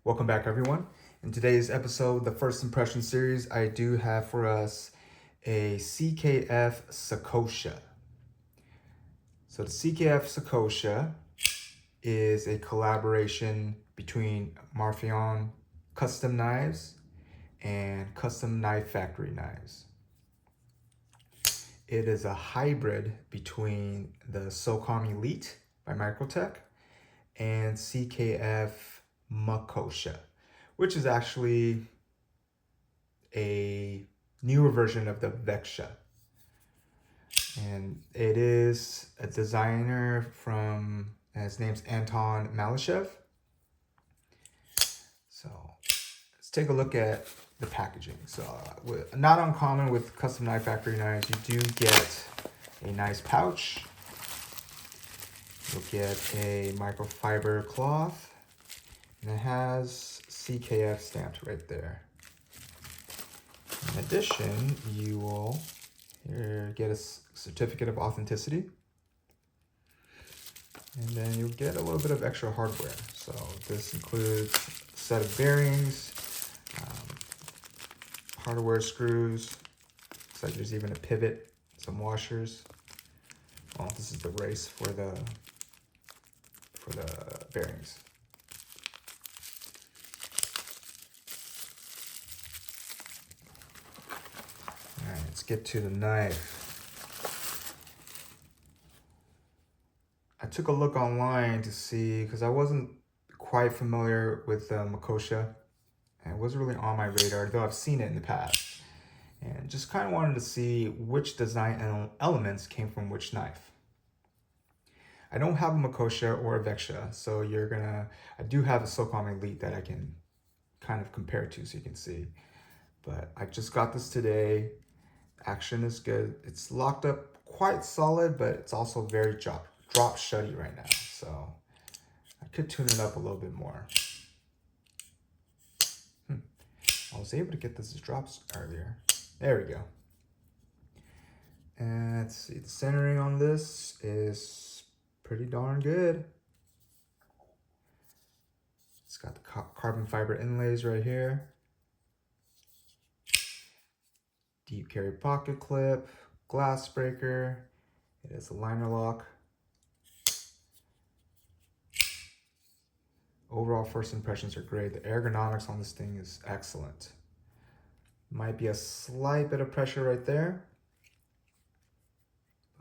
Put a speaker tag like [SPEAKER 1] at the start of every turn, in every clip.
[SPEAKER 1] Welcome back, everyone. In today's episode, the First Impression series, I do have for us a CKF Sokosha. So the CKF Sokosha is a collaboration between Marfion Custom Knives and Custom Knife Factory Knives. It is a hybrid between the Socom Elite by Microtech and CKF Makosha, which is actually a newer version of the Veksha. And it is a designer his name's Anton Malishev. So let's take a look at the packaging. So not uncommon with custom knife factory knives, you do get a nice pouch. You'll get a microfiber cloth, and it has CKF stamped right there. In addition, you will get a certificate of authenticity, and then you'll get a little bit of extra hardware. So this includes a set of bearings, hardware screws. Looks like there's even a pivot, some washers. Oh, this is the race for the bearings. All right, let's get to the knife. I took a look online to see, because I wasn't quite familiar with Makosha, and it wasn't really on my radar, though I've seen it in the past. And just kind of wanted to see which design elements came from which knife. I don't have a Makosha or a Veksha, so I do have a Socom Elite that I can kind of compare to so you can see. But I just got this today. Action is good. It's locked up quite solid, but it's also very drop shutty right now. So I could tune it up a little bit more. I was able to get this drops earlier. There we go. And let's see, the centering on this is pretty darn good. It's got the carbon fiber inlays right here. Deep carry pocket clip, glass breaker. It is a liner lock. Overall first impressions are great. The ergonomics on this thing is excellent. Might be a slight bit of pressure right there.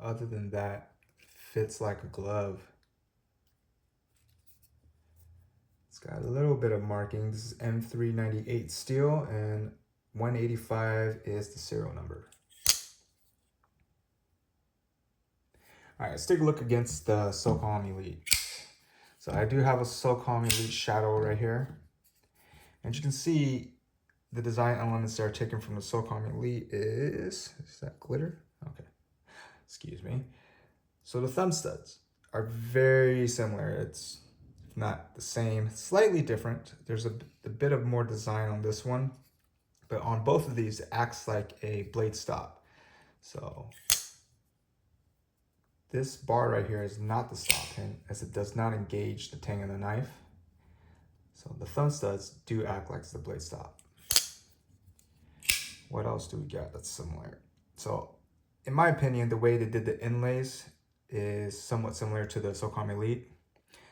[SPEAKER 1] Other than that, fits like a glove. It's got a little bit of marking. This is M398 steel, and 185 is the serial number. All right, let's take a look against the Socom Elite. So I do have a Socom Elite shadow right here. And you can see the design elements that are taken from the Socom Elite is that glitter? Okay, excuse me. So the thumb studs are very similar. It's not the same, slightly different. There's a bit of more design on this one, but on both of these, it acts like a blade stop. So this bar right here is not the stop pin, as it does not engage the tang of the knife. So the thumb studs do act like the blade stop. What else do we got that's similar? So in my opinion, the way they did the inlays is somewhat similar to the Socom Elite.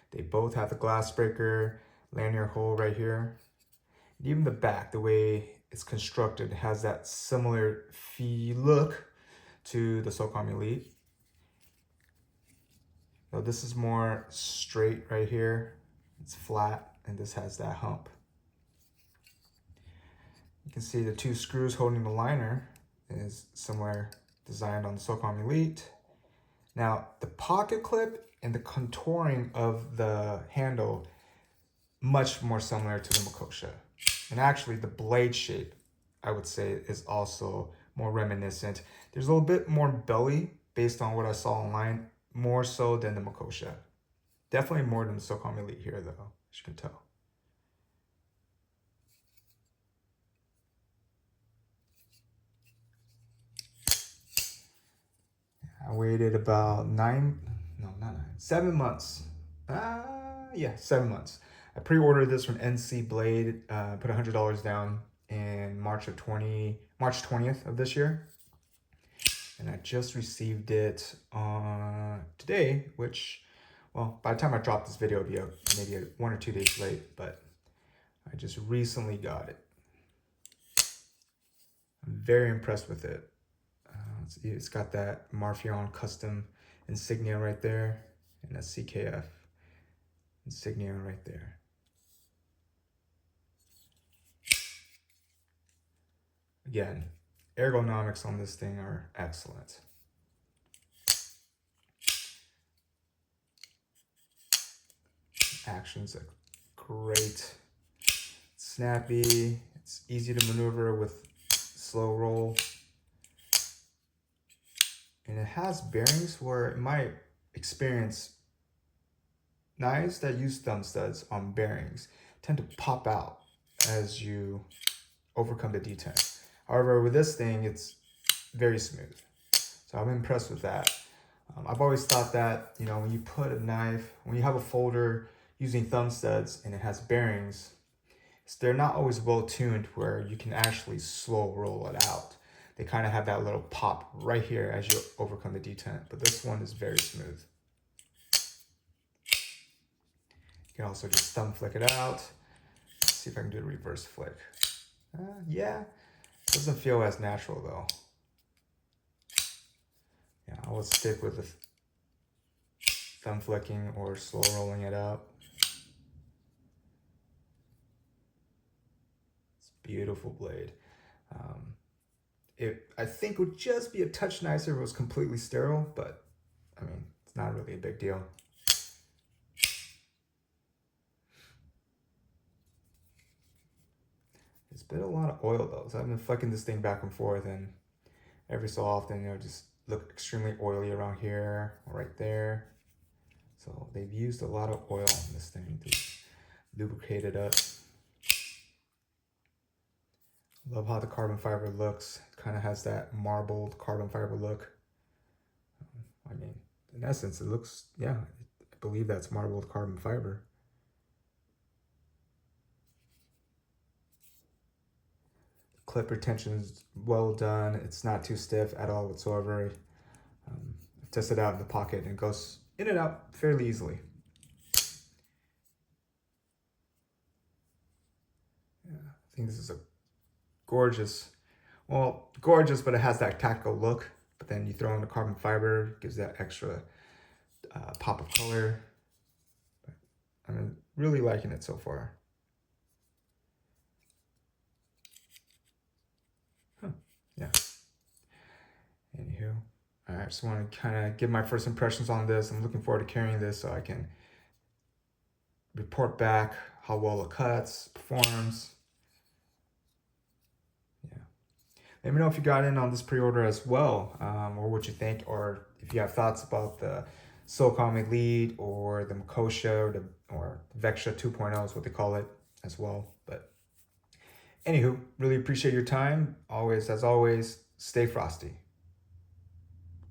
[SPEAKER 1] They both have the glass breaker, lanyard hole right here. And even the back, the way it's constructed, has that similar look to the Socom Elite. Now this is more straight right here. It's flat, and this has that hump. You can see the two screws holding the liner is similar designed on the Socom Elite. Now the pocket clip and the contouring of the handle, much more similar to the Makosha. And actually the blade shape, I would say, is also more reminiscent. There's a little bit more belly based on what I saw online, more so than the Makosha. Definitely more than the Socom Elite here though, as you can tell. I waited about 7 months. 7 months. I pre-ordered this from NC Blade, put $100 down in March 20th of this year. And I just received it today, which, well, by the time I drop this video, it'll be maybe 1 or 2 days late, but I just recently got it. I'm very impressed with it. It's got that Marfion custom insignia right there, and a CKF insignia right there. Again, ergonomics on this thing are excellent. Action's are great. Snappy. It's easy to maneuver with slow roll. And it has bearings where, in my experience, knives that use thumb studs on bearings tend to pop out as you overcome the detent. However, with this thing, it's very smooth. So I'm impressed with that. I've always thought that, you know, when you put a knife, when you have a folder using thumb studs and it has bearings, they're not always well tuned where you can actually slow roll it out. They kind of have that little pop right here as you overcome the detent, but this one is very smooth. You can also just thumb flick it out. Let's see if I can do a reverse flick. Yeah, doesn't feel as natural though. Yeah, I would stick with the thumb flicking or slow rolling it out. It's a beautiful blade. I think would just be a touch nicer if it was completely sterile, but I mean, it's not really a big deal. It's been a lot of oil though, so I've been flicking this thing back and forth, and every so often it'll just look extremely oily around here or right there. So they've used a lot of oil on this thing to lubricate it up. Love how the carbon fiber looks. It kind of has that marbled carbon fiber look. I mean, in essence, it looks, yeah, I believe that's marbled carbon fiber. Clip retention is well done. It's not too stiff at all whatsoever. I've tested it out in the pocket and it goes in and out fairly easily. Yeah, I think this is a gorgeous, but it has that tactical look. But then you throw in the carbon fiber, gives that extra pop of color. But I'm really liking it so far. Yeah. Anywho, I just want to kind of give my first impressions on this. I'm looking forward to carrying this so I can report back how well it cuts, performs. Yeah. Let me know if you got in on this pre-order as well, or what you think, or if you have thoughts about the Socom Elite or the Makosha or Veksha 2.0 is what they call it as well. But anywho, really appreciate your time. As always, stay frosty.